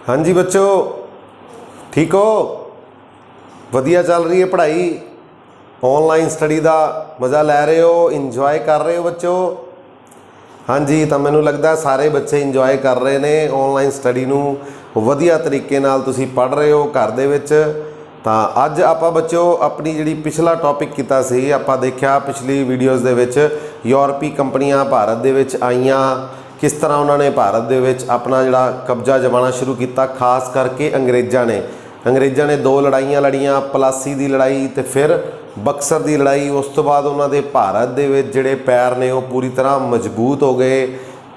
हाँ जी बच्चों, ठीक हो? वधिया चल रही है पढ़ाई? ऑनलाइन स्टडी का मज़ा लै रहे हो, इंजॉय कर रहे हो बच्चों? हाँ जी, तो मैनू लगता है सारे बच्चे इंजॉय कर रहे हैं ऑनलाइन स्टडी नूं, वधिया तरीके नाल तुसीं पढ़ रहे हो घर दे विच। तां अज आपां बच्चों अपनी जिहड़ी पिछला टॉपिक कीता सी, आपां देखिया पिछली वीडियोज़ दे विच यूरोपी कंपनियां भारत दे विच आईयां, किस तरह उन्होंने भारत दे विच अपना जिहड़ा कब्जा जमाना शुरू किया, खास करके अंग्रेज़ां ने दो लड़ाइयां लड़ियां, पलासी की लड़ाई तो फिर बक्सर की लड़ाई। उस तो बाद उन्होंने भारत दे विच जिहड़े पैर ने वो पूरी तरह मजबूत हो गए।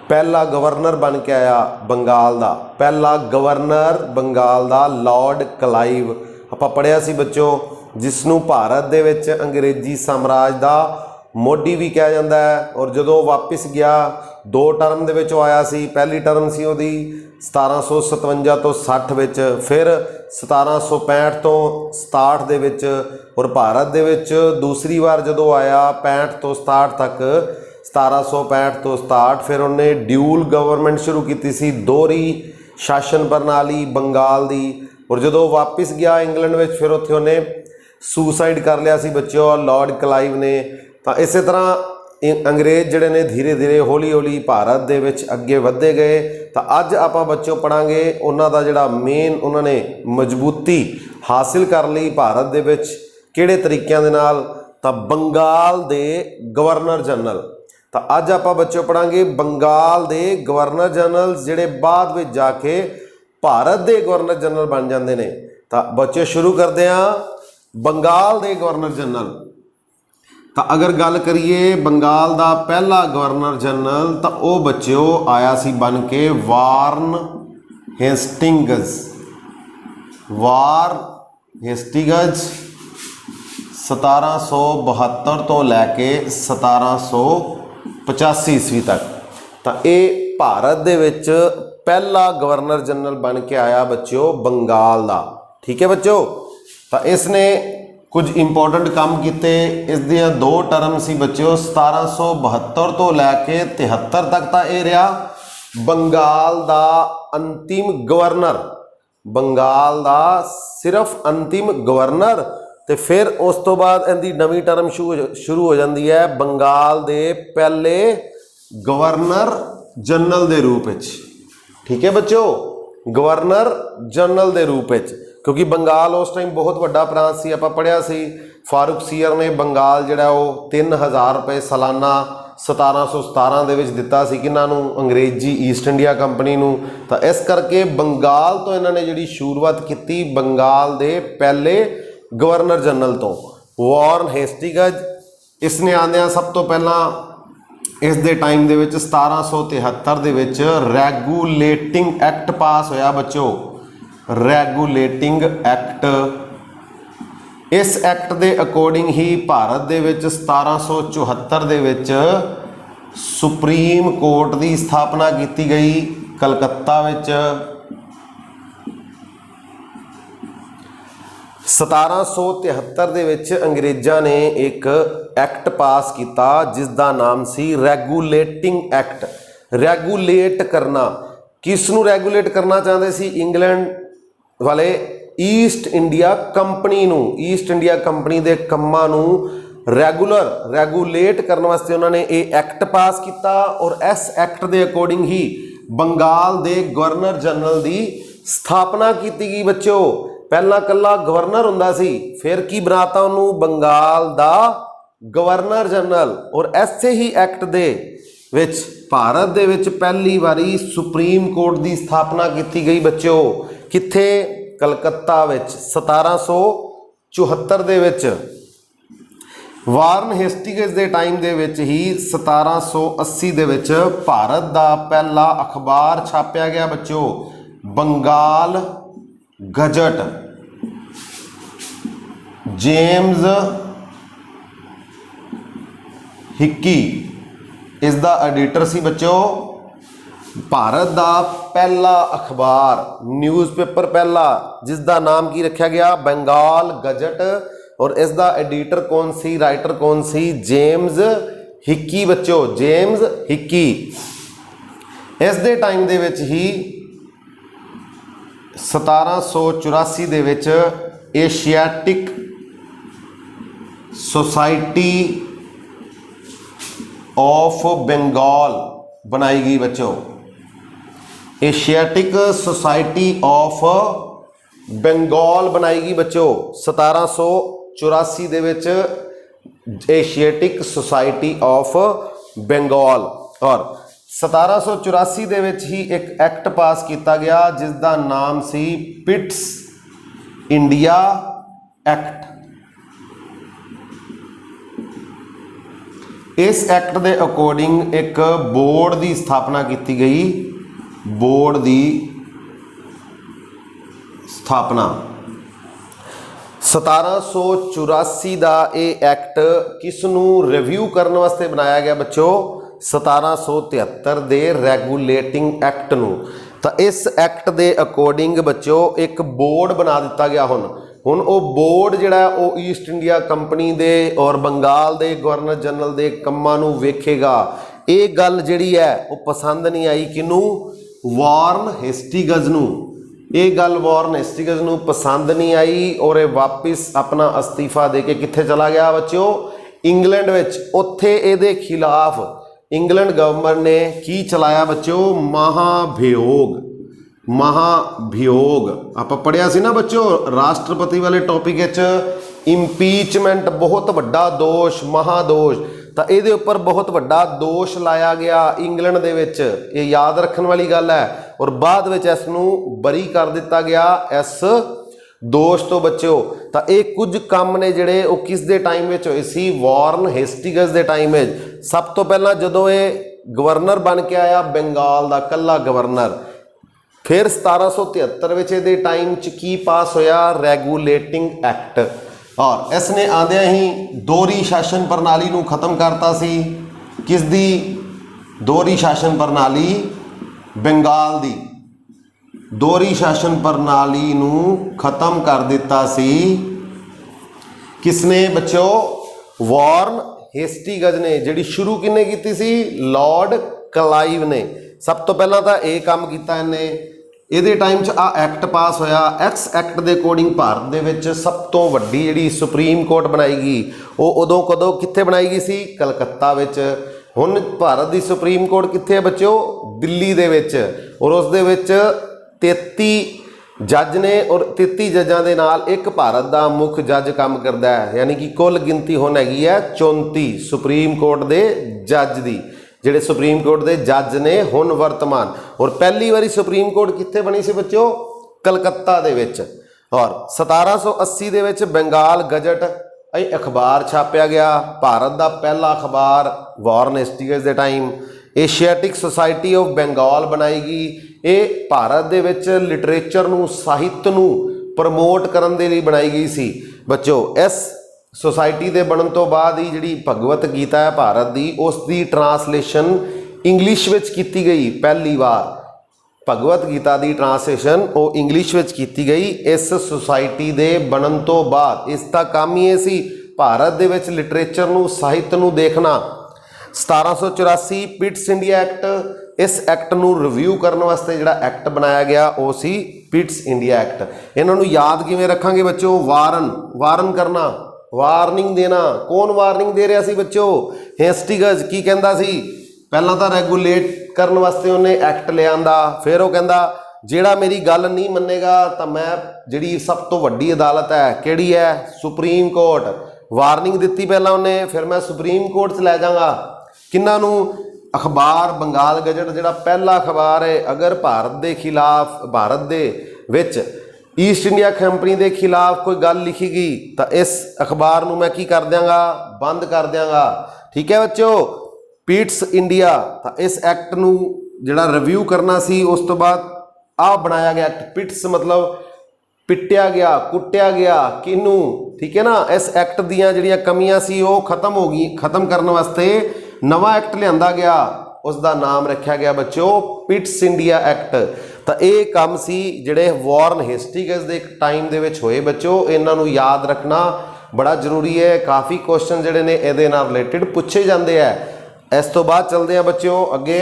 पहला गवर्नर बन के आया बंगाल का, पहला गवर्नर बंगाल का लॉर्ड क्लाइव। आपां पढ़िया सी बच्चों, जिसनों भारत दे विच अंग्रेजी साम्राज का मोढी भी कहा जाता है। और जो वापस गया दो टर्म दे विच आया सी, पहली टर्म सी उहदी 1757 तो 60 विच, फिर 1765 तो 67 दे विच, और भारत दे विच दूसरी बार जो आया 65 तो 67 तक, 1765 तो 67। फिर उन्हें ड्यूल गवर्नमेंट शुरू की सी, दोहरी शासन प्रणाली बंगाल दी। और जो वापस गया इंग्लैंड में, फिर उत्थे उन्हें सुसाइड कर लिया सी बच्चों लॉर्ड क्लाइव ने। तो इस तरह अंग्रेज़ जिहड़े ने धीरे धीरे हौली हौली भारत दे विच अगे वधदे गए। तो अज आपां बच्चों पढ़ांगे उन्हां दा जिहड़ा मेन उन्होंने मजबूती हासिल कर ली भारत दे विच किहड़े तरीकिਆਂ दे नाल, तां बंगाल दे गवर्नर जनरल। तो अज आपां बच्चों पढ़ांगे बंगाल दे गवर्नर जनरल जिहड़े बाद में जाके भारत दे गवर्नर जनरल बन जाते हैं। तो बच्चों शुरू करते हैं बंगाल दे गवर्नर जनरल। तो अगर गल करिए बंगाल का पहला गवर्नर जनरल, तो वह बच्चों आया सी बन के वार्न हेस्टिंग्स। वार्न हेस्टिंग्स 1772 तो लैके 1785 ईस्वी तक। तो ये भारत दे विच पहला गवर्नर जनरल बन के आया बच्चों बंगाल का। ठीक है बच्चों, तो इसने कुछ इंपोर्टेंट काम किए। इस दियां दो टर्म सी बच्चों 1772 तो लैके 73 तक। तो यह रहा बंगाल का अंतिम गवर्नर, बंगाल का सिर्फ अंतिम गवर्नर। तो फिर उस तो बाद इनकी नवी टर्म शुरू हो जाती है बंगाल के पहले गवर्नर जनरल के रूप में। ठीक है बच्चों, गवर्नर जनरल के रूप में, क्योंकि बंगाल उस टाइम बहुत बड़ा प्रांत सी। आपां पढ़िया सी फारूक सीयर ने बंगाल जिहड़ा वो 3000 रुपये सालाना 1717 दे विच दिता सी किन्हां नूं, अंग्रेजी ईस्ट इंडिया कंपनी नूं। तो इस करके बंगाल तो इन्होंने जिहड़ी शुरुआत की बंगाल के पहले गवर्नर जनरल तो वार्न हेस्टिंग्स। इसने आंदियां सब तो पहला इस दे टाइम दे विच 1773 दे विच रैगूलेटिंग एक्ट पास होया बच्चों, रैगूलेटिंग एक्ट। इस एक्ट के अकॉर्डिंग ही भारत दे विच 1774 दे विच सुप्रीम कोर्ट की स्थापना की गई कलकत्ता विच। 1773 दे विच अंग्रेज़ां ने एक एक्ट पास किया जिसका नाम सी रैगूलेटिंग एक्ट। रैगूलेट करना, किसनूं रैगूलेट करना चाहते सी? इंग्लैंड वाले ईस्ट इंडिया कंपनी नूं, ईस्ट इंडिया कंपनी के कामां नूं रैगूलेट करने वास्ते उन्होंने ये एक्ट पास किया। और इस एक्ट के अकॉर्डिंग ही बंगाल के गवर्नर जनरल की स्थापना की गई बच्चों। पहला कला गवर्नर हुंदा सी, फिर की बनाता उन्होंने बंगाल का गवर्नर जनरल। और ऐसे ही एक्ट दे विच भारत दे विच पहली बारी सुप्रीम कोर्ट की स्थापना की गई बच्चों। कित्थे? कलकत्ता विच 1774 दे विच। वार्न हेस्टिंग्स के टाइम दे विच ही 1780 दे विच भारत का पहला अखबार छापया गया बच्चों, बंगाल गजट। जेम्स हिक्की इसका एडिटर सी बच्चों। भारत का पहला अखबार न्यूज़पेपर पहला जिसका नाम की रखा गया बंगाल गजट। और इसका एडिटर कौन सी, राइटर कौन सी? जेम्स हिक्की बच्चों, जेम्स हिक्की। इस दे टाइम दे विच ही 1784 ਦੇ ਵਿੱਚ ਏਸ਼ੀਆਟਿਕ सोसाइटी ऑफ बंगाल बनाई गई बच्चों। एशियाटिक सोसाइटी ऑफ बंगाल बनाई गई बच्चों 1784 ਦੇ ਵਿੱਚ एशियाटिक सोसाइटी ऑफ बंगाल। और 1784 ਦੇ ਵਿੱਚ ही एक एक्ट पास किया गया जिसका नाम सी पिट्स इंडिया एक्ट। इस एक्ट के अकॉर्डिंग एक बोर्ड की स्थापना की गई। बोर्ड की स्थापना 1784 का यह एक्ट किसनू रिव्यू करने वास्ते बनाया गया बच्चों 1773 के रैगूलेटिंग एक्ट नू। तो इस एक्ट के अकॉर्डिंग बच्चों एक बोर्ड बना दिता गया। हुण वो बोर्ड जिहड़ा वो ईस्ट इंडिया कंपनी दे और बंगाल दे गवर्नर जनरल दे कम्मां नूं वेखेगा। ये गल जिहड़ी है वो पसंद नहीं आई किनू वॉरेन हेस्टिंग्स नूं। ये गल वॉरेन हेस्टिंग्स नूं पसंद नहीं आई और वापस अपना अस्तीफा दे के कित्थे चला गया बच्चों इंग्लैंड विच। उत्थे इहदे खिलाफ इंग्लैंड गवर्नमेंट ने की चलाया बच्चों महाभियोग। महाभियोग आप पढ़िया सी ना बच्चों राष्ट्रपति वाले टॉपिक इंपीचमेंट बहुत वड्डा दोष महादोष। तो ये उपर बहुत वड्डा दोष लाया गया इंग्लैंड दे विच। ये याद रखने वाली गल है। और बाद विच इसनूं बरी कर दिता गया इस दोष तो बच्चों। तो ये कुछ काम ने जिहड़े वो किस दे टाइम विच होए सी वॉरेन हेस्टिंग्स दे टाइम विच। सब तो पहला जदों ये गवर्नर बन के आया बंगाल दा कल्ला गवर्नर। फिर 1773 दे टाइम च की पास होया रैगूलेटिंग एक्ट। और इसने आंदियां ही दोहरी शासन प्रणाली नूं खत्म करता सी। किस दी दोहरी शासन प्रणाली बंगाल दी दोहरी शासन प्रणाली नूं खत्म कर दिता सी किसने बच्चों वॉरेन हेस्टिंग्स ने। जिहड़ी शुरू किन्ने कीती सी लॉर्ड क्लाइव ने। सब तो पहला तो यह काम किया इन्हें। ये टाइम च आ एक्ट पास होया। एक्स एक्ट के अकॉर्डिंग भारत दे विच सब तो वड्डी जिहड़ी सुप्रीम कोर्ट बनाई गई वो उदों कदों कित्थे बनाई गई सी कलकत्ता विच। हुण भारत की सुप्रीम कोर्ट कित्थे है बच्चों दिल्ली दे विच। और उस दे विच 33 जज ने और 33 जजां दे नाल एक भारत का मुख जज काम करता है। यानी कि कुल गिनती हुण हैगी है 34 सुप्रीम कोर्ट के जज की जिहड़े सुप्रीम कोर्ट के जज ने हुण वर्तमान। और पहली बारी सुप्रीम कोर्ट कित्थे बनी सी बच्चों कलकत्ता दे विच। और 1780 दे विच बंगाल गजट अखबार छापिया गया। भारत का पहला अखबार वॉरेन हेस्टिंग्स के time. Asiatic Society of Bengal बनाई गई। ये भारत दे विच लिटरेचर नूं साहित्य नूं प्रमोट करन दे लई बनाई गई सी बच्चों। इस सोसाइटी के बनने तो बाद ही जी भगवत गीता है भारत की उसकी ट्रांसलेशन इंग्लिश विच की गई। पहली बार भगवत गीता की ट्रांसलेशन वो इंग्लिश विच की गई इस सोसाइटी के बनने तो बाद। इसका काम ही ये सी भारत दे विच लिटरेचर नूं साहित्य नूं देखना। 1784 पिट्स इंडिया एक्ट। इस एक्ट नूं रिव्यू करने वास्ते जिहड़ा एक्ट बनाया गया वो सी पिट्स इंडिया एक्ट। इन्हां नूं याद किवें रखांगे बच्चों वारन करना वार्निंग देना। कौन वार्निंग दे रहा सी बच्चों हेस्टिंग्स। की कहंदा सी पहला तो रैगूलेट करने वास्ते उन्हें एक्ट ले आंदा। फिर वो कहंदा जिहड़ा मेरी गल नहीं मन्नेगा तो मैं जिहड़ी सब तो वड्डी अदालत है किहड़ी है सुप्रीम कोर्ट। वार्निंग दिती पहला उन्हें फिर मैं सुप्रीम कोर्ट च लै जांगा। किन्हां नूं अखबार बंगाल गजट जिहड़ा पहला अखबार है अगर भारत के खिलाफ भारत दे विच ईस्ट इंडिया कंपनी के खिलाफ कोई गल लिखी गई तो इस अखबार नूं मैं की कर देंगा बंद कर देंगा। ठीक है बच्चों पिट्स इंडिया। तो इस एक्ट नूं जिहड़ा रिव्यू करना सी उस तो बाद आ बनाया गया एक्ट। पिट्स मतलब पिटिया गया कुटिया गया किनू। ठीक है ना। इस एक्ट दीयां जिहड़ियां कमियां सी वो खत्म हो गई। खत्म करने वास्ते नवा एक्ट लिआंदा गया उसका नाम रखा गया बच्चों पिट्स इंडिया एक्ट। तो ये काम सी जिहड़े वॉरेन हेस्टिंग्स के टाइम दे विच होए बच्चों। इन्हां नूं याद रखना बड़ा जरूरी है। काफ़ी क्वेश्चन जिहड़े ने इहदे नाल रिलेटेड पूछे जाते हैं। इस तो बाद चलते हैं बच्चों अगे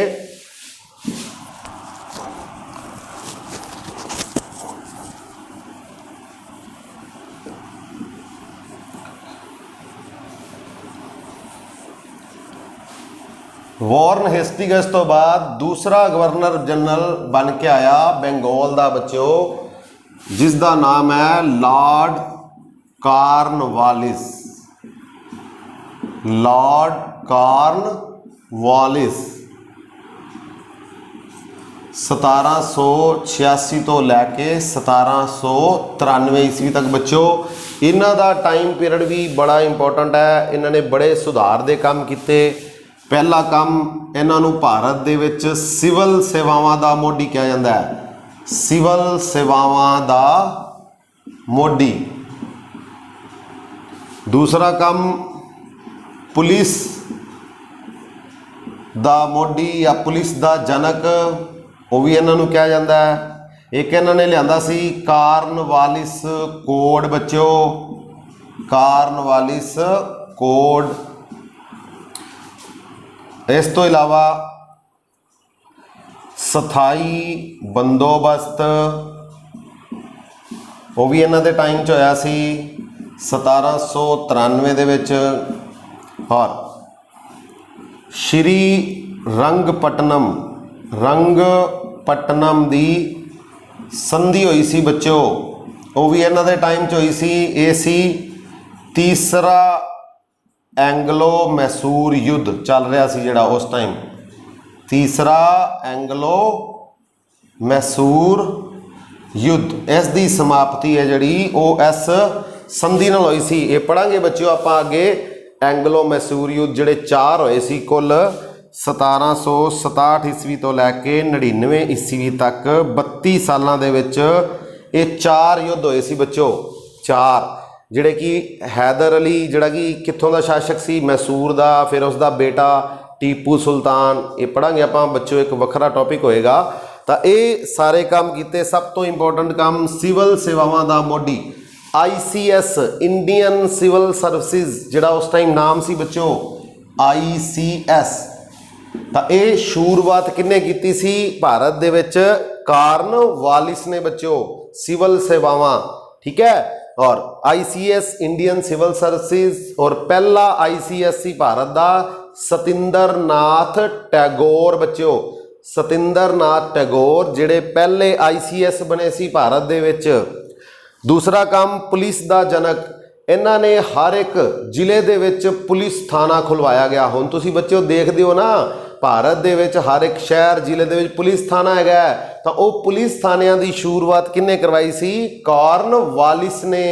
वॉरन हेस्टिंग्स तो बाद दूसरा गवर्नर जनरल बन के आया बंगाल का बच्चों, जिसका नाम है लॉर्ड कॉर्नवालिस। लॉर्ड कॉर्नवालिस 1786 तो लैके 1793 ईस्वी तक बच्चों। इन्हां दा टाइम पीरियड भी बड़ा इंपॉर्टेंट है। इन्होंने बड़े सुधार के काम किए। पहला काम इन्हां नूं भारत दे विच सिविल सेवावां दा मोढी कहा जाता है। सिविल सेवावां दा मोढी। दूसरा काम पुलिस दा मोढी या पुलिस दा जनक, वो भी इन्हों कहा जाता है। एक इन्होंने लिया सी कॉर्नवालिस कोड बच्चों, कॉर्नवालिस कोड। इस तो इलावा स्थाई बंदोबस्त, वो भी इन्हों के टाइम च होया सी 1793 दे विच। और श्री रंगपटनम दी संधि हुई सी बच्चों, वो भी इन्हों के टाइम च हुई सी। ये सी तीसरा एंगलो मैसूर युद्ध चल रहा सी जिहड़ा उस टाइम। तीसरा एंगलो मैसूर युद्ध, इस दी समाप्ति है जिहड़ी वो इस संधि नाल होई सी। ये पढ़ांगे बच्चों आपां अगे। एंगलो मैसूर युद्ध जिहड़े 4 होए सी कुल 1767 ईस्वी तो लैके 99 ईस्वी तक 32 सालों के विच ये 4 युद्ध होए सी बच्चों। 4 जिहड़े कि हैदर अली जिहड़ा कि कित्थों का शासक सी, मैसूर का, फिर उसका बेटा टीपू सुल्तान। ये पढ़ांगे आपां बच्चों, एक वखरा टॉपिक होएगा। तो ये सारे काम किए। सब तो इंपॉर्टेंट काम सिविल सेवावां दा मोढी ICS इंडियन सिविल सर्विसिज, जिहड़ा उस टाइम नाम सी बच्चों ICS। तो ये शुरुआत किन्ने की सी? भारत दे विच कॉर्नवालिस ने बच्चों, सिविल सेवावां। ठीक है। और ICS इंडियन सिविल सर्विसिज, और पहला ICS सी भारत का सतिंदर नाथ टैगोर बच्चों। सतिंदर नाथ टैगोर जिहड़े पहले ICS बने सी भारत दे विच। दूसरा काम पुलिस का जनक, इन्हों ने हर एक जिले दे विच पुलिस थाना खुलवाया गया। हुण तुसीं बच्चों देखदे हो ना, भारत दे विच हर एक शहर जिले दे विच पुलिस थाना है। तो वो पुलिस थानियां की शुरुआत किन्ने करवाई सी? कॉर्नवालिस ने।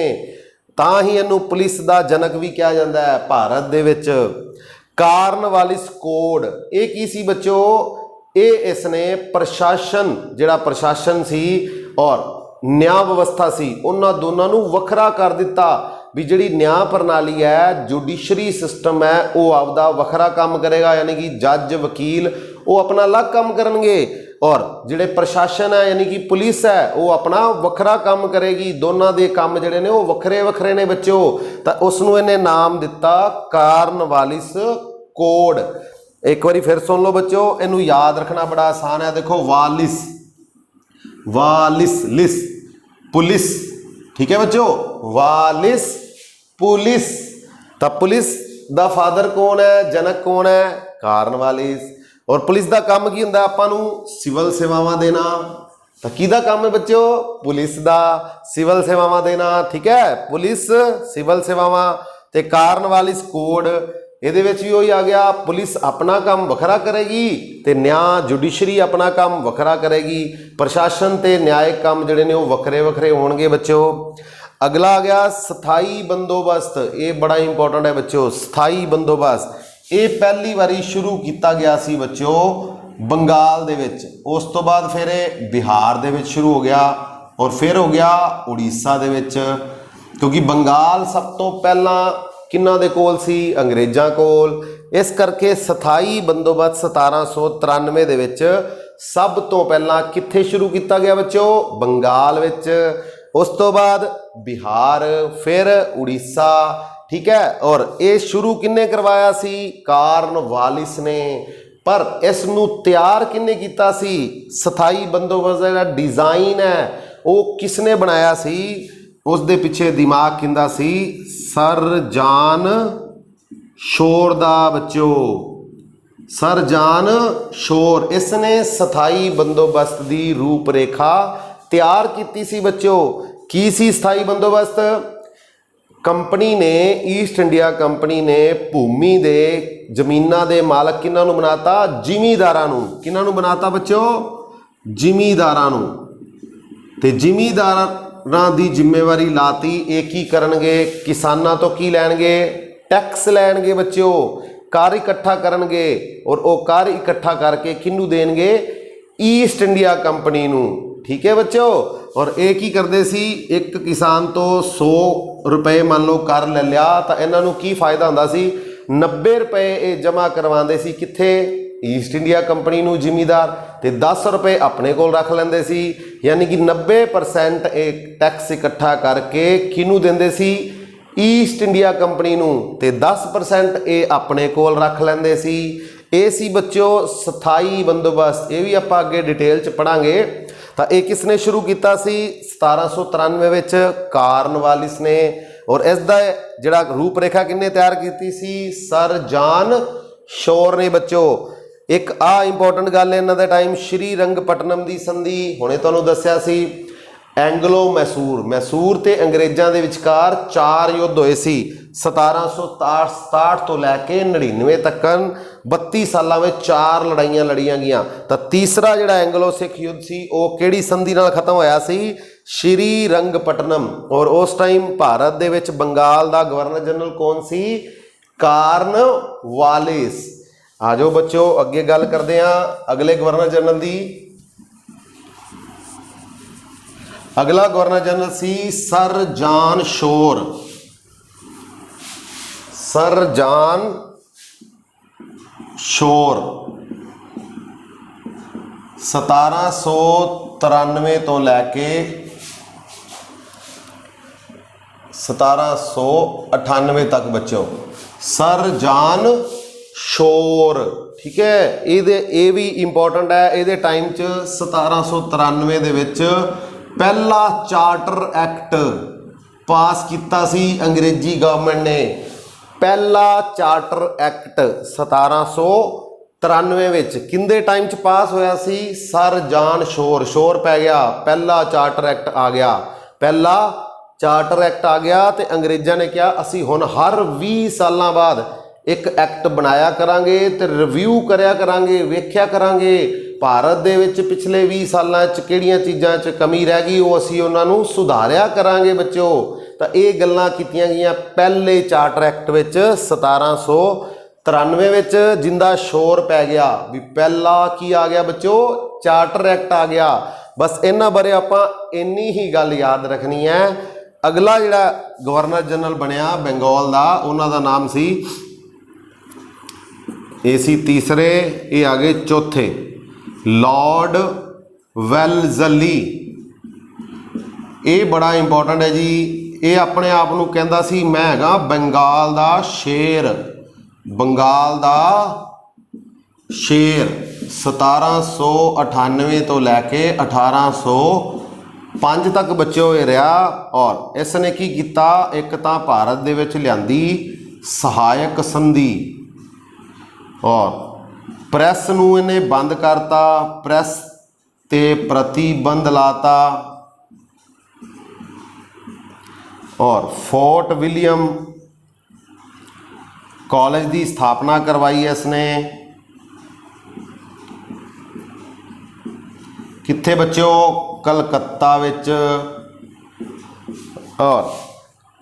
तां ही इनू पुलिस का जनक भी कहा जाता है भारत दे विच। कॉर्नवालिस कोड ये की सी बच्चों? ये इसने प्रशासन, जिहड़ा प्रशासन सी और न्याय व्यवस्था सी, उन्होंने दोनों नू वखरा कर दिता। भी जिहड़ी न्याय प्रणाली है, जुडिशरी सिस्टम है, वो आपदा वखरा काम करेगा। यानी कि जज वकील वो अपना अलग काम करेंगे, और जिहड़े प्रशासन है यानी कि पुलिस है वो अपना वखरा काम करेगी। दोनों के काम जिहड़े ने वो वखरे वखरे ने बच्चों। तो उसनू इन्हें नाम दिता कॉर्नवालिस कोड। एक बार फिर सुन लो बच्चों, इनू याद रखना बड़ा आसान है। देखो वालिस, वालिस लिस पुलिस। ठीक है बच्चों, वालिस पुलिस। तब पुलिस दा फादर कौन है, जनक कौन है? कॉर्नवालिस। और पुलिस का काम की होंदा? आपां नूं सिविल सेवावां देना। तो किहदा काम है बच्चों? पुलिस दा सिविल सेवावां देना। ठीक है, पुलिस सिविल सेवावां। ते कॉर्नवालिस कोड ਇਹਦੇ ਵਿੱਚ ਵੀ ਉਹੀ ਆ ਗਿਆ। पुलिस अपना काम वखरा करेगी तो न्याय जुडिशरी अपना काम वखरा करेगी। प्रशासन ते न्यायिक काम जिहड़े ने वो वखरे वखरे होणगे बच्चों। अगला आ गया स्थाई बंदोबस्त। ये बड़ा इंपॉर्टेंट है बच्चों। स्थाई बंदोबस्त ये पहली बारी शुरू किया गया सी बच्चों बंगाल दे विच। उस तो बाद फिर बिहार दे विच शुरू हो गया, और फिर हो गया उड़ीसा दे विच। क्योंकि बंगाल सब तो पहला किन्ना दे कोल सी? अंग्रेज़ां कोल। इस करके स्थाई बंदोबस्त 1793 दे विच सब तो पहला कित्थे शुरू किया गया बच्चों? बंगाल विच। उस तो बाद बिहार, फिर उड़ीसा। ठीक है। और ये शुरू किन्ने करवाया सी? कॉर्नवालिस ने। पर इस नूं तैयार किन्ने कीता सी? स्थाई बंदोबस्त का डिज़ाइन है वो किसने बनाया सी? उस दे पिछे दिमाग किंदा सी? सर जॉन शोर दा बच्चों। ਸਰਜਾਨ ਸ਼ੋਰ ਇਸਨੇ ਸਥਾਈ ਬੰਦੋਬਸਤ ਦੀ ਰੂਪਰੇਖਾ ਤਿਆਰ ਕੀਤੀ ਸੀ ਬੱਚਿਓ। ਕੀ ਸੀ ਸਥਾਈ ਬੰਦੋਬਸਤ? ਕੰਪਨੀ ਨੇ, ਈਸਟ ਇੰਡੀਆ ਕੰਪਨੀ ਨੇ ਭੂਮੀ ਦੇ ਜ਼ਮੀਨਾਂ ਦੇ ਮਾਲਕ ਕਿਹਨਾਂ ਨੂੰ ਬਣਾਤਾ? ਜ਼ਿਮੀਂਦਾਰਾਂ ਨੂੰ। ਕਿਹਨਾਂ ਨੂੰ ਬਣਾਤਾ ਬੱਚਿਓ? ਜ਼ਿਮੀਂਦਾਰਾਂ ਨੂੰ। ਤੇ ਜ਼ਿਮੀਂਦਾਰਾਂ ਦੀ ਜ਼ਿੰਮੇਵਾਰੀ ਲਾਤੀ। ਇਹ ਕੀ ਕਰਨਗੇ? ਕਿਸਾਨਾਂ ਤੋਂ ਕੀ ਲੈਣਗੇ? ਟੈਕਸ ਲੈਣਗੇ ਬੱਚਿਓ। ਕਰ ਇਕੱਠਾ ਕਰਨਗੇ ਔਰ ਉਹ ਕਰ ਇਕੱਠਾ ਕਰਕੇ ਕਿਹਨੂੰ ਦੇਣਗੇ? ਈਸਟ ਇੰਡੀਆ ਕੰਪਨੀ ਨੂੰ। ਠੀਕ ਹੈ ਬੱਚਿਓ। ਔਰ ਇਹ ਕੀ ਕਰਦੇ ਸੀ? ਇੱਕ ਕਿਸਾਨ ਤੋਂ 100 ਰੁਪਏ ਮੰਨ ਲਓ ਕਰ ਲੈ ਲਿਆ ਤਾਂ ਇਹਨਾਂ ਨੂੰ ਕੀ ਫਾਇਦਾ ਹੁੰਦਾ ਸੀ? 90 ਰੁਪਏ ਇਹ ਜਮ੍ਹਾਂ ਕਰਵਾਉਂਦੇ ਸੀ ਕਿੱਥੇ? ਈਸਟ ਇੰਡੀਆ ਕੰਪਨੀ ਨੂੰ ਜ਼ਿਮੀਂਦਾਰ, ਤੇ 10 ਰੁਪਏ ਆਪਣੇ ਕੋਲ ਰੱਖ ਲੈਂਦੇ ਸੀ। ਯਾਨੀ ਕਿ 90% ਇਹ ਟੈਕਸ ਇਕੱਠਾ ਕਰਕੇ ਕਿਹਨੂੰ ਦਿੰਦੇ ਸੀ? ਈਸਟ ਇੰਡੀਆ ਕੰਪਨੀ ਨੂੰ, ਤੇ 10% ਇਹ ਆਪਣੇ ਕੋਲ ਰੱਖ ਲੈਂਦੇ ਸੀ। ਇਹ ਸੀ ਬੱਚਿਓ ਸਥਾਈ ਬੰਦੋਬਸਤ। ਇਹ ਵੀ ਆਪਾਂ ਅੱਗੇ ਡਿਟੇਲ 'ਚ ਪੜਾਂਗੇ। ਤਾਂ ਇਹ ਕਿਸ ਨੇ ਸ਼ੁਰੂ ਕੀਤਾ ਸੀ? 1793 ਵਿੱਚ ਕਾਰਨਵਾਲਿਸ ਨੇ। ਔਰ ਇਸ ਦਾ ਜਿਹੜਾ ਰੂਪਰੇਖਾ ਕਿਹਨੇ ਤਿਆਰ ਕੀਤੀ ਸੀ? ਸਰ ਜਾਨ ਸ਼ੋਰ ਨੇ ਬੱਚਿਓ। ਇੱਕ ਆ ਇੰਪੋਰਟੈਂਟ ਗੱਲ ਹੈ ਇਹਨਾਂ ਦਾ ਟਾਈਮ, ਸ਼੍ਰੀ ਰੰਗਪਟਨਮ ਦੀ ਸੰਧੀ। ਹੁਣੇ ਤੁਹਾਨੂੰ ਦੱਸਿਆ ਸੀ ਐਂਗਲੋ ਮੈਸੂਰ ਤੇ ਅੰਗਰੇਜ਼ਾਂ ਦੇ ਵਿਚਕਾਰ 4 ਯੁੱਧ ਹੋਏ ਸੀ 1767 ਤੋਂ ਲੈ ਕੇ 99 ਤੱਕ। 32 ਸਾਲਾਂ ਵਿੱਚ 4 ਲੜਾਈਆਂ ਲੜੀਆਂ ਗਈਆਂ। ਤਾਂ ਤੀਸਰਾ ਜਿਹੜਾ ਐਂਗਲੋ ਸਿੱਖ ਯੁੱਧ ਸੀ ਉਹ ਕਿਹੜੀ ਸੰਧੀ ਨਾਲ ਖਤਮ ਹੋਇਆ ਸੀ? ਸ਼੍ਰੀ ਰੰਗਪਟਨਮ। ਔਰ ਉਸ ਟਾਈਮ ਭਾਰਤ ਦੇ ਵਿੱਚ ਬੰਗਾਲ ਦਾ ਗਵਰਨਰ ਜਨਰਲ ਕੌਣ ਸੀ? ਕਾਰਨਵਾਲਿਸ। ਆ ਜਾਓ ਬੱਚਿਓ ਅੱਗੇ ਗੱਲ ਕਰਦੇ ਹਾਂ ਅਗਲੇ ਗਵਰਨਰ ਜਨਰਲ ਦੀ। ਅਗਲਾ ਗਵਰਨਰ ਜਨਰਲ ਸੀ ਸਰ ਜਾਨ ਸ਼ੋਰ। ਸਰ ਜਾਨ ਸ਼ੋਰ 1793 ਤੋਂ ਲੈ ਕੇ 1798 ਤੱਕ ਬੱਚਿਓ। ਸਰ ਜਾਨ ਸ਼ੋਰ। ਠੀਕ ਹੈ। ਇਹ ਵੀ ਇੰਪੋਰਟੈਂਟ ਹੈ। ਇਹਦੇ ਟਾਈਮ 'ਚ 1793 ਦੇ ਵਿੱਚ ਪਹਿਲਾ ਚਾਰਟਰ ਐਕਟ ਪਾਸ ਕੀਤਾ ਸੀ ਅੰਗਰੇਜ਼ੀ ਗਵਰਨਮੈਂਟ ਨੇ। ਪਹਿਲਾ ਚਾਰਟਰ ਐਕਟ 1793 ਵਿੱਚ ਕਿੰਦੇ ਟਾਈਮ 'ਚ ਪਾਸ ਹੋਇਆ ਸੀ? ਸਰ ਜਾਨ ਸ਼ੋਰ। ਸ਼ੋਰ ਪੈ ਗਿਆ, ਪਹਿਲਾ ਚਾਰਟਰ ਐਕਟ ਆ ਗਿਆ। ਪਹਿਲਾ ਚਾਰਟਰ ਐਕਟ ਆ ਗਿਆ ਤੇ ਅੰਗਰੇਜ਼ਾਂ ਨੇ ਕਿਹਾ ਅਸੀਂ ਹੁਣ ਹਰ 20 ਸਾਲਾਂ ਬਾਅਦ ਇੱਕ ਐਕਟ ਬਣਾਇਆ ਕਰਾਂਗੇ ਤੇ ਰਿਵਿਊ ਕਰਿਆ ਕਰਾਂਗੇ, ਵੇਖਿਆ ਕਰਾਂਗੇ ਭਾਰਤ ਦੇ ਵਿੱਚ ਪਿਛਲੇ 20 ਸਾਲਾਂ 'ਚ ਕਿਹੜੀਆਂ ਚੀਜ਼ਾਂ 'ਚ ਕਮੀ ਰਹਿ ਗਈ, ਉਹ ਅਸੀਂ ਉਹਨਾਂ ਨੂੰ ਸੁਧਾਰਿਆ ਕਰਾਂਗੇ ਬੱਚਿਓ। ਤਾਂ ਇਹ ਗੱਲਾਂ ਕੀਤੀਆਂ ਗਈਆਂ ਪਹਿਲੇ ਚਾਰਟਰ ਐਕਟ ਵਿੱਚ 1793 ਵਿੱਚ, ਜਿੰਦਾ ਸ਼ੋਰ ਪੈ ਗਿਆ ਵੀ ਪਹਿਲਾ ਕੀ ਆ ਗਿਆ ਬੱਚਿਓ? ਚਾਰਟਰ ਐਕਟ ਆ ਗਿਆ। ਬਸ ਇਹਨਾਂ ਬਾਰੇ ਆਪਾਂ ਇੰਨੀ ਹੀ ਗੱਲ ਯਾਦ ਰੱਖਣੀ ਹੈ। ਅਗਲਾ ਜਿਹੜਾ ਗਵਰਨਰ ਜਨਰਲ ਬਣਿਆ ਬੰਗਾਲ ਦਾ, ਉਹਨਾਂ ਦਾ ਨਾਮ ਸੀ, ਇਹ ਸੀ ਤੀਸਰੇ, ਇਹ ਆ ਗਏ ਚੌਥੇ, ਲਾਰਡ ਵੈਲਜ਼ਲੀ। ਇਹ ਬੜਾ ਇੰਪੋਰਟੈਂਟ ਹੈ ਜੀ। ਇਹ ਆਪਣੇ ਆਪ ਨੂੰ ਕਹਿੰਦਾ ਸੀ ਮੈਂ ਹੈਗਾ ਬੰਗਾਲ ਦਾ ਸ਼ੇਰ। ਬੰਗਾਲ ਦਾ ਸ਼ੇਰ 1798 ਤੋਂ ਲੈ ਕੇ 1805 ਤੱਕ ਬੱਚਿਓ ਇਹ ਰਿਹਾ। ਔਰ ਇਸ ਨੇ ਕੀ ਕੀਤਾ? ਇੱਕ ਤਾਂ ਭਾਰਤ ਦੇ ਵਿੱਚ ਲਿਆਂਦੀ ਸਹਾਇਕ ਸੰਧੀ, ਔਰ ਪ੍ਰੈਸ ਨੂੰ ਇਹਨੇ ਬੰਦ ਕਰਤਾ, ਪ੍ਰੈਸ ਤੇ ਪ੍ਰਤੀਬੰਧ ਲਾਤਾ। ਔਰ ਫੋਰਟ ਵਿਲੀਅਮ ਕਾਲਜ ਦੀ ਸਥਾਪਨਾ ਕਰਵਾਈ ਇਸਨੇ। ਕਿੱਥੇ ਬੱਚਿਓ? ਕਲਕੱਤਾ ਵਿੱਚ। ਔਰ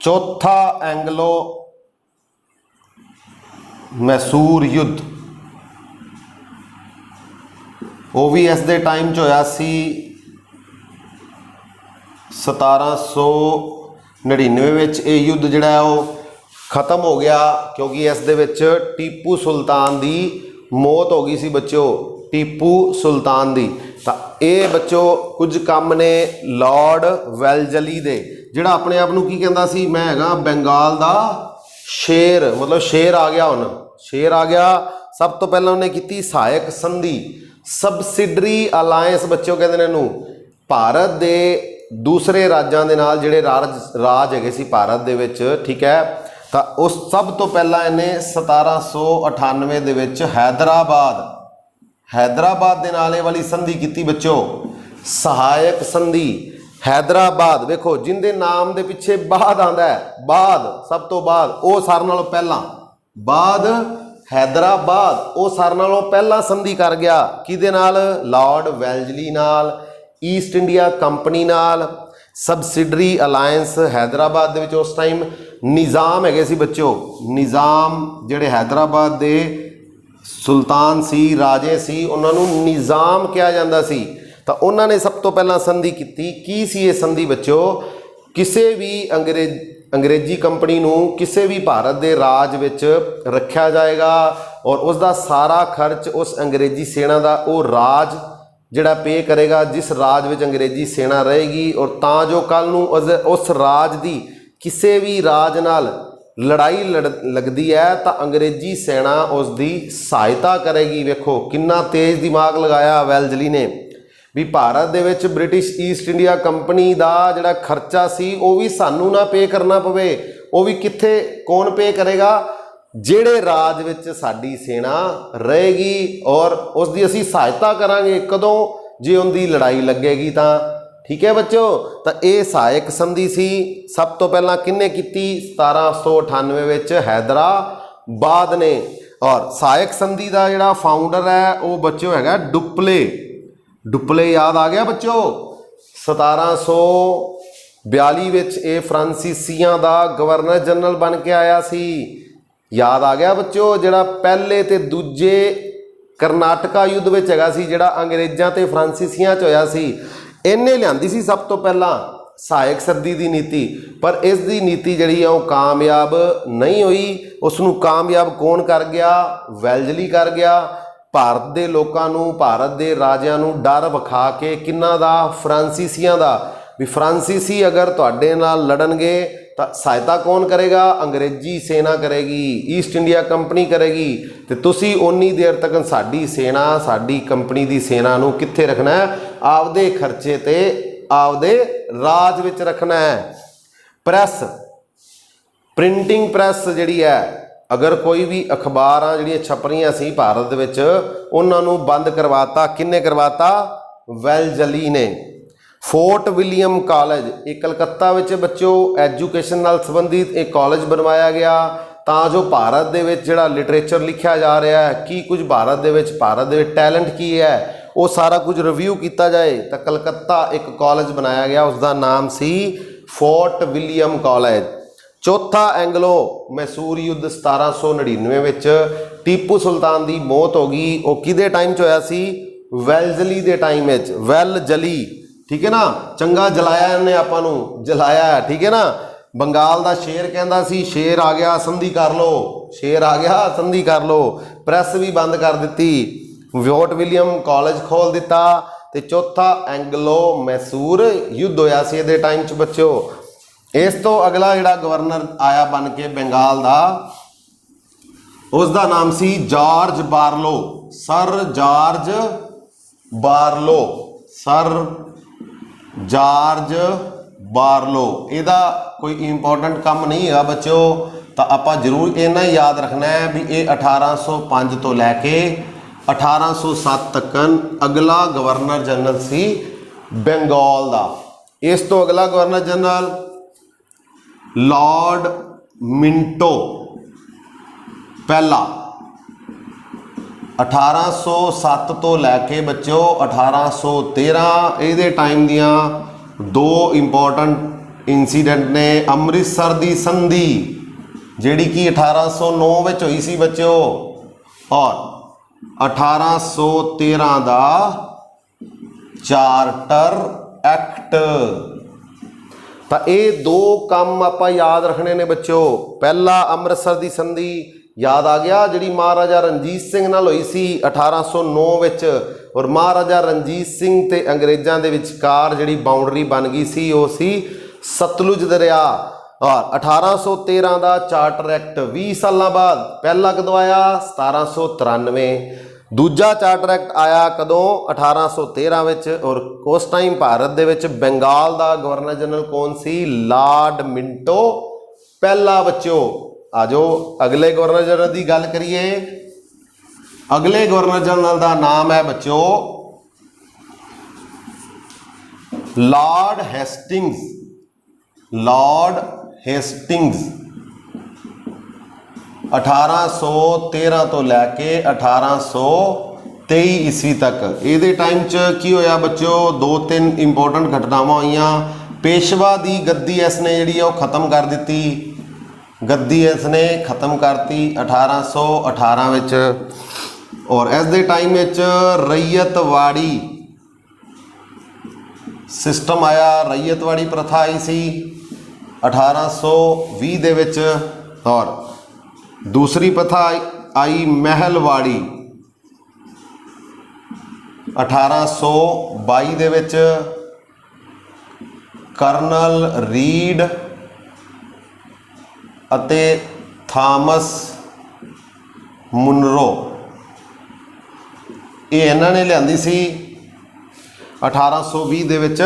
ਚੌਥਾ ਐਂਗਲੋ ਮੈਸੂਰ ਯੁੱਧ, ਉਹ ਵੀ ਇਸ ਦੇ ਟਾਈਮ 'ਚ ਹੋਇਆ ਸੀ 1799 ਵਿੱਚ। ਇਹ ਯੁੱਧ ਜਿਹੜਾ ਹੈ ਉਹ ਖਤਮ ਹੋ ਗਿਆ ਕਿਉਂਕਿ ਇਸ ਦੇ ਵਿੱਚ ਟੀਪੂ ਸੁਲਤਾਨ ਦੀ ਮੌਤ ਹੋ ਗਈ ਸੀ ਬੱਚਿਓ, ਟੀਪੂ ਸੁਲਤਾਨ ਦੀ। ਤਾਂ ਇਹ ਬੱਚਿਓ ਕੁਝ ਕੰਮ ਨੇ ਲਾਰਡ ਵੈਲਜ਼ਲੀ ਦੇ, ਜਿਹੜਾ ਆਪਣੇ ਆਪ ਨੂੰ ਕੀ ਕਹਿੰਦਾ ਸੀ? ਮੈਂ ਹੈਗਾ ਬੰਗਾਲ ਦਾ ਸ਼ੇਰ। ਮਤਲਬ ਸ਼ੇਰ ਆ ਗਿਆ, ਹੁਣ ਸ਼ੇਰ ਆ ਗਿਆ। ਸਭ ਤੋਂ ਪਹਿਲਾਂ ਉਹਨੇ ਕੀਤੀ ਸਹਾਇਕ ਸੰਧੀ, ਸਬਸਿਡਰੀ ਅਲਾਇੰਸ ਬੱਚਿਓ ਕਹਿੰਦੇ ਨੇ ਇਹਨੂੰ। ਭਾਰਤ ਦੇ ਦੂਸਰੇ ਰਾਜਾਂ ਦੇ ਨਾਲ ਜਿਹੜੇ ਰਾਜ ਹੈਗੇ ਸੀ ਭਾਰਤ ਦੇ ਵਿੱਚ, ਠੀਕ ਹੈ, ਤਾਂ ਉਸ ਸਭ ਤੋਂ ਪਹਿਲਾਂ ਇਹਨੇ 1798 ਦੇ ਵਿੱਚ हैदराबाद ਦੇ ਨਾਲ ਇਹ ਵਾਲੀ ਸੰਧੀ ਕੀਤੀ ਬੱਚੋ, ਸਹਾਇਕ ਸੰਧि। हैदराबाद ਵੇਖੋ ਜਿੰਦੇ ਨਾਮ ਦੇ ਪਿੱਛੇ ਬਾਦ ਆਂਦਾ ਹੈ, ਬਾਦ ਸਭ ਤੋਂ ਬਾਅਦ, ਉਹ ਸਾਰਿਆਂ ਨਾਲੋਂ ਪਹਿਲਾਂ, ਬਾਦ हैदराबाद ਉਹ ਸਾਰਿਆਂ ਨਾਲੋਂ ਪਹਿਲਾਂ ਸੰਧੀ ਕਰ ਗਿਆ। ਕਿਹਦੇ ਨਾਲ? ਲਾਰਡ ਵੈਲਜ਼ਲੀ ਨਾਲ, ਈਸਟ ਇੰਡੀਆ ਕੰਪਨੀ ਨਾਲ। ਸਬਸਿਡਰੀ ਅਲਾਇੰਸ हैदराबाद ਦੇ ਵਿੱਚ ਉਸ ਟਾਈਮ ਨਿਜ਼ਾਮ ਹੈਗੇ ਸੀ ਬੱਚੋ, ਨਿਜ਼ਾਮ ਜਿਹੜੇ हैदराबाद ਦੇ ਸੁਲਤਾਨ ਸੀ, ਰਾਜੇ ਸੀ, ਉਹਨਾਂ ਨੂੰ ਨਿਜ਼ਾਮ ਕਿਹਾ ਜਾਂਦਾ ਸੀ। ਤਾਂ ਉਹਨਾਂ ਨੇ ਸਭ ਤੋਂ ਪਹਿਲਾਂ ਸੰਧੀ ਕੀਤੀ। ਕੀ ਸੀ ਇਹ ਸੰਧੀ ਬੱਚੋ? ਕਿਸੇ ਵੀ ਅੰਗਰੇਜ਼ੀ ਕੰਪਨੀ ਨੂੰ ਕਿਸੇ ਵੀ ਭਾਰਤ ਦੇ ਰਾਜ ਵਿੱਚ ਰੱਖਿਆ ਜਾਏਗਾ ਔਰ ਉਸ ਦਾ ਸਾਰਾ ਖਰਚ ਉਸ ਅੰਗਰੇਜ਼ੀ ਸੈਨਾ ਦਾ ਉਹ ਰਾਜ ਜਿਹੜਾ ਪੇ ਕਰੇਗਾ ਜਿਸ ਰਾਜ ਵਿੱਚ ਅੰਗਰੇਜ਼ੀ ਸੈਨਾ ਰਹੇਗੀ। ਔਰ ਤਾਂ ਜੋ ਕੱਲ ਨੂੰ ਉਸ ਰਾਜ ਦੀ ਕਿਸੇ ਵੀ ਰਾਜ ਨਾਲ ਲੜਾਈ ਲੱਗਦੀ ਹੈ ਤਾਂ ਅੰਗਰੇਜ਼ੀ ਸੈਨਾ ਉਸ ਦੀ ਸਹਾਇਤਾ ਕਰੇਗੀ। ਵੇਖੋ ਕਿੰਨਾ ਤੇਜ਼ ਦਿਮਾਗ ਲਗਾਇਆ ਵੈਲਜ਼ਲੀ ਨੇ ਵੀ ਭਾਰਤ ਦੇ ਵਿੱਚ ਬ੍ਰਿਟਿਸ਼ ਈਸਟ ਇੰਡੀਆ ਕੰਪਨੀ ਦਾ ਜਿਹੜਾ ਖਰਚਾ ਸੀ ਉਹ ਵੀ ਸਾਨੂੰ ਨਾ ਪੇ ਕਰਨਾ ਪਵੇ। ਉਹ ਵੀ ਕਿੱਥੇ, ਕੌਣ ਪੇ ਕਰੇਗਾ? ਜਿਹੜੇ ਰਾਜ ਵਿੱਚ ਸਾਡੀ ਸੈਨਾ ਰਹੇਗੀ ਔਰ ਉਸ ਦੀ ਅਸੀਂ ਸਹਾਇਤਾ ਕਰਾਂਗੇ। ਕਦੋਂ? ਜੇ ਉਹਦੀ ਲੜਾਈ ਲੱਗੇਗੀ ਤਾਂ। ਠੀਕ ਹੈ ਬੱਚੋ, ਤਾਂ ਇਹ ਸਹਾਇਕ ਸੰਧੀ ਸੀ। ਸਭ ਤੋਂ ਪਹਿਲਾਂ ਕਿਹਨੇ ਕੀਤੀ? 1798 ਵਿੱਚ हैदराबाद ने। ਔਰ ਸਹਾਇਕ ਸੰਧੀ ਦਾ ਜਿਹੜਾ ਫਾਊਂਡਰ ਹੈ ਉਹ ਬੱਚੋ ਹੈਗਾ ਡੁਪਲੇ। ਡੁਪਲੇ ਯਾਦ ਆ ਗਿਆ ਬੱਚੋ? 1742 ਵਿੱਚ ਇਹ ਫਰਾਂਸੀਸੀਆਂ ਦਾ ਗਵਰਨਰ ਜਨਰਲ ਬਣ ਕੇ ਆਇਆ ਸੀ। ਯਾਦ ਆ ਗਿਆ ਬੱਚੋ? ਜਿਹੜਾ ਪਹਿਲੇ ਤੇ ਦੂਜੇ ਕਰਨਾਟਕਾ ਯੁੱਧ ਵਿੱਚ ਹੈਗਾ ਸੀ, ਜਿਹੜਾ ਅੰਗਰੇਜ਼ਾਂ ਤੇ ਫਰਾਂਸੀਸੀਆਂ 'ਚ ਹੋਇਆ ਸੀ, ਇਹਨੇ ਲਿਆਂਦੀ ਸੀ ਸਭ ਤੋਂ ਪਹਿਲਾਂ ਸਹਾਇਕ ਸੰਧੀ ਦੀ ਨੀਤੀ। ਪਰ ਇਸ ਦੀ ਨੀਤੀ ਜਿਹੜੀ ਆ ਉਹ ਕਾਮਯਾਬ ਨਹੀਂ ਹੋਈ। ਉਸ ਨੂੰ ਕਾਮਯਾਬ ਕੌਣ ਕਰ ਗਿਆ? ਵੈਲਜ਼ਲੀ ਕਰ ਗਿਆ। ਭਾਰਤ ਦੇ ਲੋਕਾਂ ਨੂੰ, ਭਾਰਤ ਦੇ ਰਾਜਿਆਂ ਨੂੰ ਡਰ ਵਿਖਾ ਕੇ, ਕਿੰਨਾ ਦਾ? ਫਰਾਂਸੀਸੀਆਂ ਦਾ, ਵੀ ਫਰਾਂਸੀਸੀ ਅਗਰ ਤੁਹਾਡੇ ਨਾਲ ਲੜਨਗੇ ਤਾਂ ਸਹਾਇਤਾ ਕੌਣ ਕਰੇਗਾ? ਅੰਗਰੇਜ਼ੀ ਸੈਨਾ ਕਰੇਗੀ, ਈਸਟ ਇੰਡੀਆ ਕੰਪਨੀ ਕਰੇਗੀ। ਤੇ ਤੁਸੀਂ ਓਨੀ ਦੇਰ ਤੱਕ ਸਾਡੀ ਸੈਨਾ, ਸਾਡੀ ਕੰਪਨੀ ਦੀ ਸੈਨਾ ਨੂੰ ਕਿੱਥੇ ਰੱਖਣਾ ਹੈ? ਆਪਦੇ ਖਰਚੇ ਤੇ ਆਪਦੇ ਰਾਜ ਵਿੱਚ ਰੱਖਣਾ ਹੈ। ਪ੍ਰੈਸ, ਪ੍ਰਿੰਟਿੰਗ ਪ੍ਰੈਸ ਜਿਹੜੀ ਹੈ, ਅਗਰ ਕੋਈ ਵੀ ਅਖਬਾਰਾਂ ਜਿਹੜੀਆਂ ਛਪ ਰਹੀਆਂ ਸੀ ਭਾਰਤ ਦੇ ਵਿੱਚ ਉਹਨਾਂ ਨੂੰ ਬੰਦ ਕਰਵਾਤਾ। ਕਿੰਨੇ ਕਰਵਾਤਾ? ਵੈਲਜ਼ਲੀ ਨੇ। ਫੋਰਟ ਵਿਲੀਅਮ ਕਾਲਜ, ਇਹ ਕਲਕੱਤਾ ਵਿੱਚ ਬੱਚੋ ਐਜੂਕੇਸ਼ਨ ਨਾਲ ਸੰਬੰਧਿਤ ਇਹ ਕਾਲਜ ਬਣਵਾਇਆ ਗਿਆ ਤਾਂ ਜੋ ਭਾਰਤ ਦੇ ਵਿੱਚ ਜਿਹੜਾ ਲਿਟਰੇਚਰ ਲਿਖਿਆ ਜਾ ਰਿਹਾ ਹੈ, ਕੀ ਕੁਝ ਭਾਰਤ ਦੇ ਵਿੱਚ ਟੈਲੈਂਟ ਕੀ ਹੈ, ਉਹ ਸਾਰਾ ਕੁਝ ਰਿਵਿਊ ਕੀਤਾ ਜਾਏ। ਤਾਂ ਕਲਕੱਤਾ ਇੱਕ ਕਾਲਜ ਬਣਾਇਆ ਗਿਆ, ਉਸ ਦਾ ਨਾਮ ਸੀ ਫੋਰਟ ਵਿਲੀਅਮ ਕਾਲਜ। ਚੌਥਾ ਐਂਗਲੋ ਮੈਸੂਰ ਯੁੱਧ 1799 ਵਿੱਚ ਟੀਪੂ ਸੁਲਤਾਨ ਦੀ ਮੌਤ ਹੋ ਗਈ। ਉਹ ਕਿਹਦੇ ਟਾਈਮ 'ਚ ਹੋਇਆ ਸੀ? ਵੈਲਜ਼ਲੀ ਦੇ ਟਾਈਮ ਵਿੱਚ। ਵੈਲਜ਼ਲੀ, ਠੀਕ ਹੈ ਨਾ, ਚੰਗਾ ਜਲਾਇਆ ਇਹਨੇ, ਆਪਾਂ ਨੂੰ ਜਲਾਇਆ, ਠੀਕ ਹੈ ਨਾ। ਬੰਗਾਲ ਦਾ ਸ਼ੇਰ ਕਹਿੰਦਾ ਸੀ, ਸ਼ੇਰ ਆ ਗਿਆ ਸੰਧੀ ਕਰ ਲਓ, ਸ਼ੇਰ ਆ ਗਿਆ ਸੰਧੀ ਕਰ ਲਓ। ਪ੍ਰੈਸ ਵੀ ਬੰਦ ਕਰ ਦਿੱਤੀ, ਫੋਰਟ ਵਿਲੀਅਮ ਕਾਲਜ ਖੋਲ ਦਿੱਤਾ। ਤੇ ਚੌਥਾ ਐਂਗਲੋ ਮੈਸੂਰ ਯੁੱਧ ਹੋਇਆ ਸੀ ਇਹਦੇ ਟਾਈਮ 'ਚ ਬੱਚੋ। ਇਸ ਤੋਂ ਅਗਲਾ ਜਿਹੜਾ ਗਵਰਨਰ ਆਇਆ ਬਣ ਕੇ ਬੰਗਾਲ ਦਾ, ਉਸ ਦਾ ਨਾਮ ਸੀ George Barlow. Sir George Barlow, sir George Barlow. ਇਹਦਾ ਕੋਈ ਇੰਪੋਰਟੈਂਟ ਕੰਮ ਨਹੀਂ ਹੈਗਾ ਬੱਚੋ, ਤਾਂ ਆਪਾਂ ਜ਼ਰੂਰ ਇਹਨਾਂ ਹੀ ਯਾਦ ਰੱਖਣਾ ਹੈ ਵੀ ਇਹ 1805 ਤੋਂ ਲੈ ਕੇ 1807 ਤੱਕ ਅਗਲਾ ਗਵਰਨਰ ਜਨਰਲ ਸੀ ਬੰਗਾਲ ਦਾ। ਇਸ ਤੋਂ ਅਗਲਾ ਗਵਰਨਰ ਜਨਰਲ ਲਾਰਡ ਮਿੰਟੋ ਪਹਿਲਾ। 1807 ਤੋਂ ਲੈ ਕੇ ਬੱਚੋ 1813 ਇਹਦੇ ਟਾਈਮ ਦੀਆਂ ਦੋ ਇੰਪੋਰਟੈਂਟ ਇੰਸੀਡੈਂਟ ਨੇ। ਅੰਮ੍ਰਿਤਸਰ ਦੀ ਸੰਧੀ ਜਿਹੜੀ ਕਿ 1809 ਵਿੱਚ ਹੋਈ ਸੀ ਬੱਚੋ, ਔਰ 1813 ਦਾ ਚਾਰਟਰ ਐਕਟ। ਤਾਂ ਇਹ ਦੋ ਕੰਮ ਆਪਾਂ ਯਾਦ ਰੱਖਣੇ ਨੇ ਬੱਚੋ। ਪਹਿਲਾ ਅੰਮ੍ਰਿਤਸਰ ਦੀ ਸੰਧੀ ਯਾਦ ਆ ਗਿਆ, ਜਿਹੜੀ ਮਹਾਰਾਜਾ ਰਣਜੀਤ ਸਿੰਘ ਨਾਲ ਹੋਈ ਸੀ 1809 ਵਿੱਚ। ਔਰ ਮਹਾਰਾਜਾ ਰਣਜੀਤ ਸਿੰਘ ਤੇ ਅੰਗਰੇਜ਼ਾਂ ਦੇ ਵਿਚਕਾਰ ਜਿਹੜੀ ਬਾਉਂਡਰੀ ਬਣ ਗਈ ਸੀ ਉਹ ਸੀ ਸਤਲੁਜ ਦਰਿਆ। ਔਰ 1813 ਦਾ ਚਾਰਟਰ ਐਕਟ 20 ਸਾਲਾਂ ਬਾਅਦ। ਪਹਿਲਾ ਕਦੋਂ ਆਇਆ? 1793। ਦੂਜਾ ਚਾਰਟਰ ਐਕਟ ਆਇਆ ਕਦੋਂ? 1813 ਵਿੱਚ। ਔਰ ਉਸ ਟਾਈਮ ਭਾਰਤ ਦੇ ਵਿੱਚ ਬੰਗਾਲ ਦਾ ਗਵਰਨਰ ਜਨਰਲ ਕੌਣ ਸੀ? ਲਾਰਡ ਮਿੰਟੋ ਪਹਿਲਾ ਬੱਚੋ। आ जाओ अगले गवर्नर जनरल की गल करिए। अगले गवर्नर जनरल का नाम है बच्चों लॉर्ड हेस्टिंग्स। लॉर्ड हेस्टिंग्स 1813 तो लैके 1823 ईस्वी तक। ये टाइम च की होया बच्चों, 2-3 इंपोर्टेंट घटनावां हुई। पेशवा की गद्दी इसने जी खत्म कर दी, गद्दी इसने खत्म करती 1818 विच। और इस दे टाइम रैयतवाड़ी सिस्टम आया, रैयतवाड़ी प्रथा आई सी 1820 दे विच। और दूसरी प्रथा आई महलवाड़ी 1822 दे विच। कर्नल रीड अते थॉमस मुनरो ये इन्होंने लियांदी सी 1820 दे विच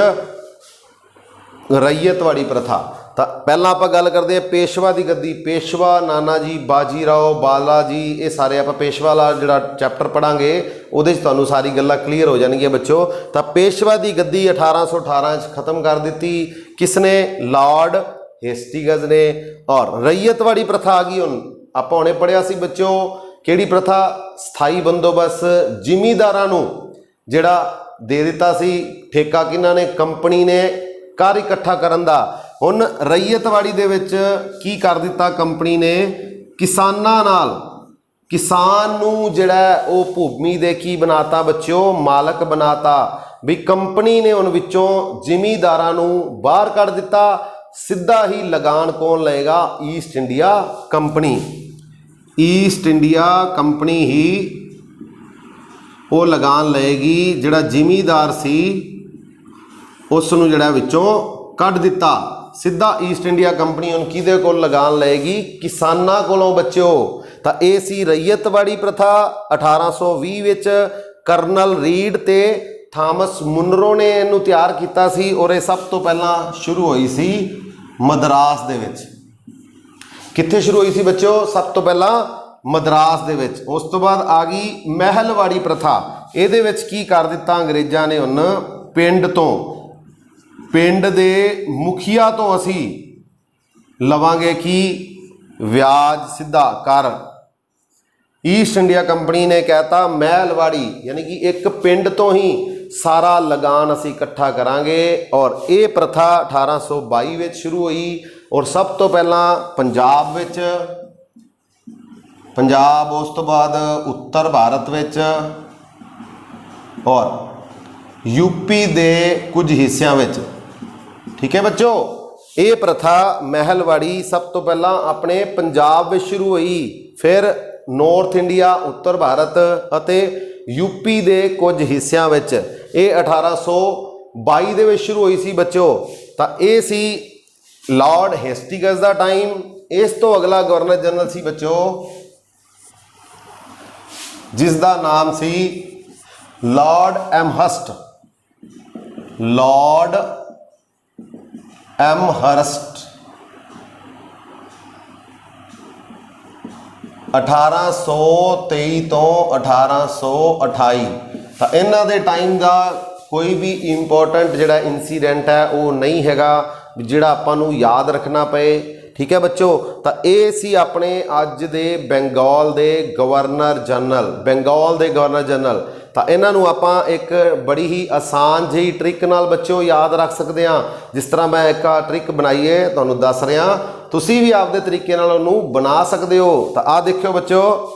रैयतवाड़ी प्रथा। तो पहला आप गल करते हैं पेशवा की गद्दी। पेशवा नाना जी बाजीराव बाला जी, ये सारे आप पेशवा वाला जो चैप्टर पढ़ांगे वो सारी गल्लां क्लीयर हो जाएगी बच्चों। तो पेशवा की गद्दी 1818 खत्म कर दी, किसने? लॉर्ड हेस्टिंग्स ने। और रैयतवाड़ी प्रथा आ गई। हुण आप हुणे पढ़िया सी बच्चों किहड़ी प्रथा? स्थाई बंदोबस्त जिमीदारां नूं जिहड़ा दे दिता सी ठेका, किन्हां ने? कंपनी ने घर इकट्ठा करन दा। हुण रैयतवाड़ी दे विच की कर दिता कंपनी ने? किसानां नाल, किसान नूं जिहड़ा वो भूमि दे की बनाता बच्चों? मालक बनाता। भी कंपनी ने उन विचों जिमीदारां नूं बाहर कढ़ दिता। सीधा ही लगान कौन लेगा? East India Company. East India Company ही वो लगान लेगी। जिहड़ा जिमीदार सी उस नूं जिहड़ा विचों कढ़ दिता, सीधा ईस्ट इंडिया कंपनी उन किहदे कोल लगान लेगी? किसानां कोलों बच्चों। तो ये सी रैयतवाड़ी प्रथा 1820 विच। कर्नल रीड ते थॉमस मुनरो ने इनू तैयार किया सी। और ये सब तो पहला शुरू हुई सी मद्रास दे विच। कित्थे शुरू हुई सी बच्चों? सब तो पहला मद्रास दे विच। उस तो बाद आ गई महलवाड़ी प्रथा। ये विच की कर दिता अंग्रेज़ां ने? उन पिंड तो, पिंड दे मुखिया तो असी लवांगे कि व्याज सीधा कर। ईस्ट इंडिया कंपनी ने कहता महलवाड़ी यानी कि एक पिंड तो ही सारा लगान असी इकट्ठा करांगे। और ये प्रथा 1822 विच शुरू हुई। और सब तो पहला पंजाब विच, पंजाब उस तो बाद उत्तर भारत विच और यूपी दे कुछ हिस्सों विच। ठीक है बच्चों, ये प्रथा महलवाड़ी सब तो पहला अपने पंजाब में शुरू हुई। फिर नॉर्थ इंडिया उत्तर भारत अते यूपी दे कुछ हिस्सों विच ये 1822 दे विच शुरू हुई सी बच्चों। तो ये सी लॉर्ड हेस्टिंग्स का टाइम। इस तो अगला गवर्नर जनरल सी बच्चों जिसका नाम सी लॉर्ड एमहर्स्ट। लॉर्ड एमहर्स्ट 1823 तो 1828। तो इन्हां दे टाइम का कोई भी इंपोर्टेंट जिहड़ा इंसीडेंट है वो नहीं हैगा जिहड़ा आपां नूं याद रखना पे। ठीक है बच्चों, तो ये सी अपने अज दे बंगाल दे गवर्नर जनरल। बंगाल दे गवर्नर जनरल तो इन्हां नूं आपां एक बड़ी ही आसान जी ट्रिक नाल बच्चों याद रख सकते हैं। जिस तरह मैं एक ट्रिक बनाई है तुहानूं दस रहा, तुसीं भी आपदे तरीके नाल उहनूं बना सकते हो। तो आ देखियो बच्चों,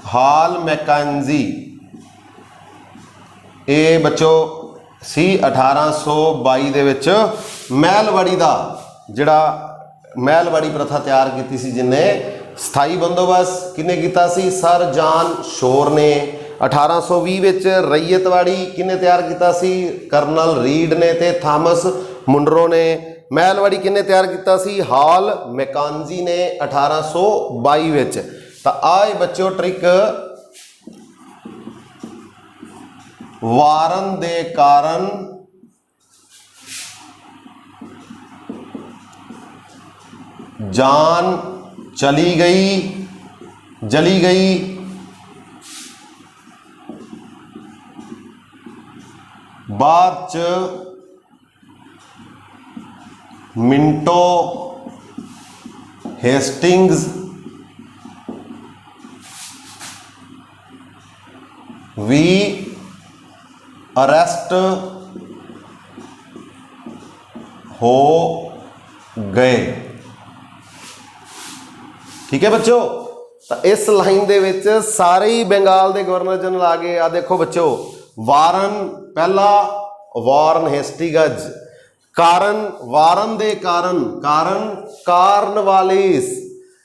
हाल मैकेंजी ये बच्चों सी 1822 दे विच महलवाड़ी का जिहड़ा महलवाड़ी प्रथा तैयार की सी, जिन्हें स्थाई बंदोबस्त किने कीता सी? सर जॉन शोर ने। 1820 विच रैयतवाड़ी किने तैयार कीता सी? कर्नल रीड ने ते थॉमस मुनरो ने। महलवाड़ी किन्ने तैयार किया सी? हॉल मैकेंजी ने 1822 विच। तो आए बच्चों ट्रिक वारन दे कारण जान चली गई जली गई, बाद च मिंटो हेस्टिंग्स भी अरेस्ट हो गए। ठीक है बच्चों, तो इस लाइन दे विच सारे ही बंगाल के गवर्नर जनरल आ गए। आ देखो बच्चों, वारन पहला वारन हेस्टिंग्स, कारण वारन दे कारण, कारण कार्नवालिस,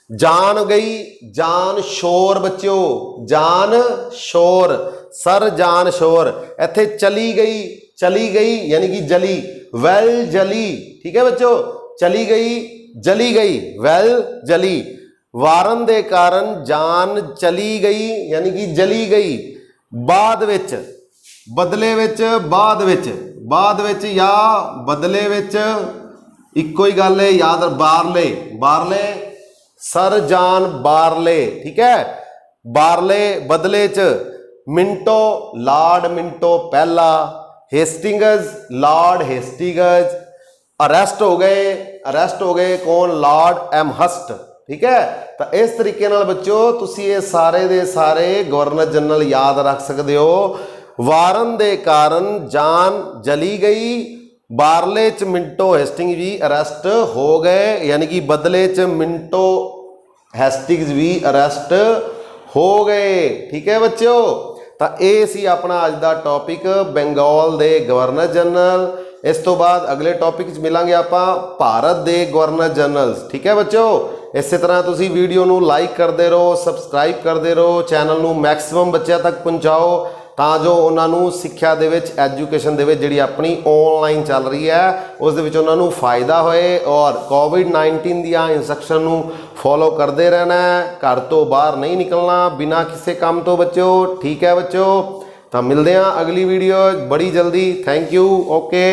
जान गई जान शोर बच्चों, जान शोर सर जान शोर। इत्थे चली गई यानी कि जली, वेल जली। ठीक है बच्चों, चली गई जली गई, वेल जली। वारन दे कारण जान चली गई यानी कि जली गई, बाद विच बदले विच, बाद विच या बदले विच इक्को ही गल है, याद। बारले बारले सर जान बारले। ठीक है, बारले बदले च, मिंटो लॉर्ड मिंटो पहला, हेस्टिंग्स लॉर्ड हेस्टिंग्स। अरेस्ट हो गए कौन? Lord Amherst. ठीक है, तो इस तरीके नाल बच्चों तुसी ये सारे दे सारे गवर्नर जनरल याद रख सकते हो। वारन दे कारण जान जली गई, बारले च मिंटो हेस्टिंग्स भी अरेस्ट हो गए यानी कि बदले च मिंटो हेस्टिंग्स भी अरेस्ट हो गए। ठीक है बच्चों, तो ये सी अपना अज का टॉपिक बंगाल के गवर्नर जनरल। इस तो बाद अगले टॉपिक मिलांगे आपां भारत के गवर्नर जनरल्स। ठीक है बच्चों, इस तरह तुसी वीडियो नू लाइक करते रहो, सबसक्राइब करते रहो, चैनल नू मैक्सिमम बच्चों तक पहुँचाओ ਤਾਂ जो उन्होंने सिक्ख्या दे विच एजुकेशन दे विच जिहड़ी अपनी ऑनलाइन चल रही है उस दे विच उन्होंने फायदा होए और कोविड-19 दियां इंस्ट्रक्शन नू फॉलो करते रहना है, घर तो बाहर नहीं निकलना बिना किसी काम तो बच्चों। ठीक है बच्चों, तो मिलते हैं अगली वीडियो बड़ी जल्दी। Thank you, okay.